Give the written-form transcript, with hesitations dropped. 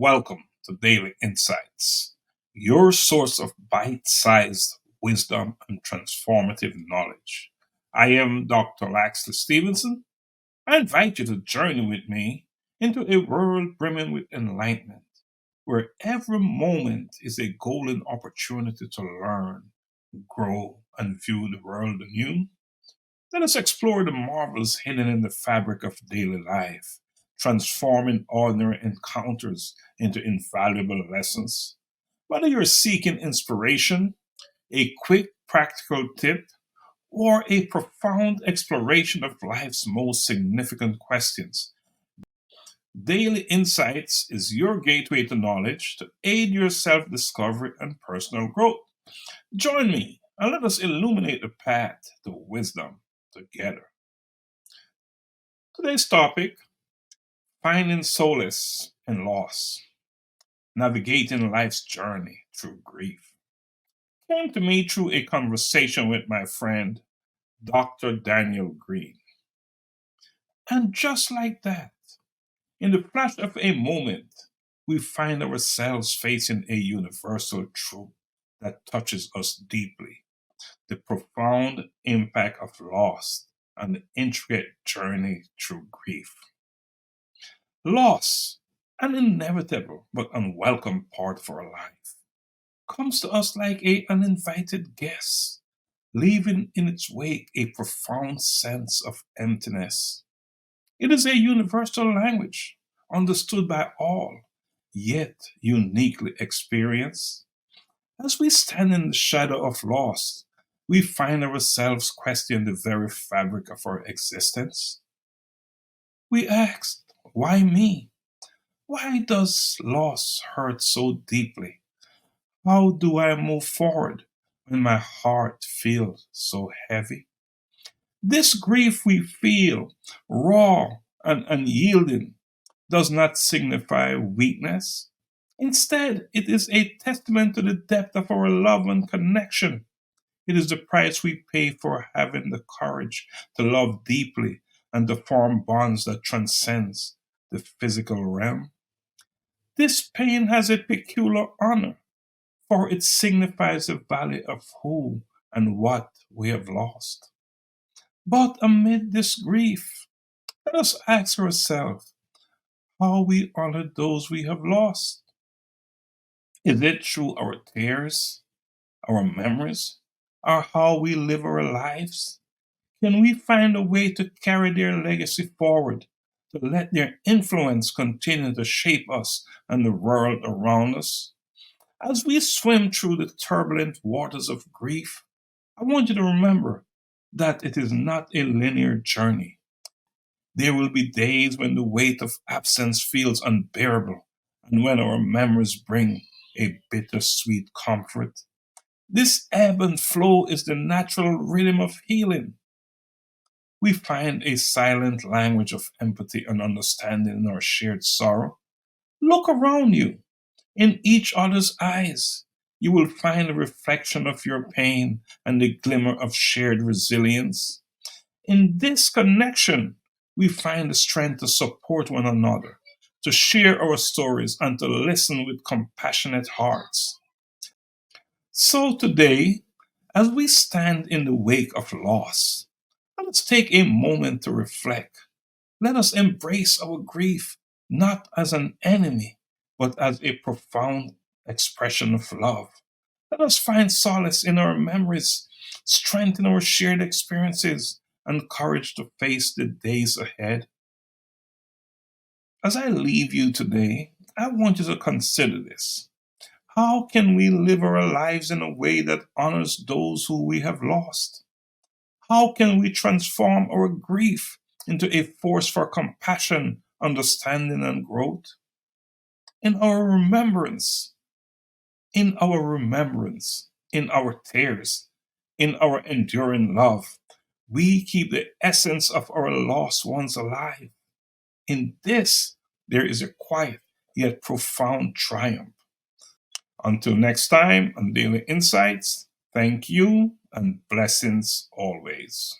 Welcome to Daily Insights, your source of bite sized wisdom and transformative knowledge. I am Dr. Stephenson. I invite you to journey with me into a world brimming with enlightenment, where every moment is a golden opportunity to learn, grow, and view the world anew. Let us explore the marvels hidden in the fabric of daily life, transforming ordinary encounters into invaluable lessons. Whether you're seeking inspiration, a quick practical tip, or a profound exploration of life's most significant questions, Daily Insights is your gateway to knowledge to aid your self discovery and personal growth. Join me and let us illuminate the path to wisdom together. Today's topic: finding solace in loss, navigating life's journey through grief, came to me through a conversation with my friend, Dr. Daniel Green. And just like that, in the flash of a moment, we find ourselves facing a universal truth that touches us deeply: the profound impact of loss and the intricate journey through grief. Loss, an inevitable but unwelcome part of our life, comes to us like a uninvited guest, leaving in its wake a profound sense of emptiness. It is a universal language, understood by all, yet uniquely experienced. As we stand in the shadow of loss, we find ourselves questioning the very fabric of our existence. We ask, why me? Why does loss hurt so deeply? How do I move forward when my heart feels so heavy? This grief we feel, raw and unyielding, does not signify weakness. Instead, it is a testament to the depth of our love and connection. It is the price we pay for having the courage to love deeply and to form bonds that transcends the physical realm. This pain has a peculiar honor, for it signifies the value of who and what we have lost. But amid this grief, let us ask ourselves how we honor those we have lost. Is it through our tears, our memories, or how we live our lives? Can we find a way to carry their legacy forward, to let their influence continue to shape us and the world around us? As we swim through the turbulent waters of grief, I want you to remember that it is not a linear journey. There will be days when the weight of absence feels unbearable and when our memories bring a bittersweet comfort. This ebb and flow is the natural rhythm of healing. We find a silent language of empathy and understanding in our shared sorrow. Look around you. In each other's eyes, you will find a reflection of your pain and the glimmer of shared resilience. In this connection, we find the strength to support one another, to share our stories, and to listen with compassionate hearts. So today, as we stand in the wake of loss, let us take a moment to reflect. Let us embrace our grief not as an enemy, but as a profound expression of love. Let us find solace in our memories, strength in our shared experiences, and courage to face the days ahead. As I leave you today, I want you to consider this. How can we live our lives in a way that honors those who we have lost? How can we transform our grief into a force for compassion, understanding, and growth? In our remembrance, in our remembrance, in our tears, in our enduring love, we keep the essence of our lost ones alive. In this, there is a quiet yet profound triumph. Until next time on Daily Insights, thank you and blessings always.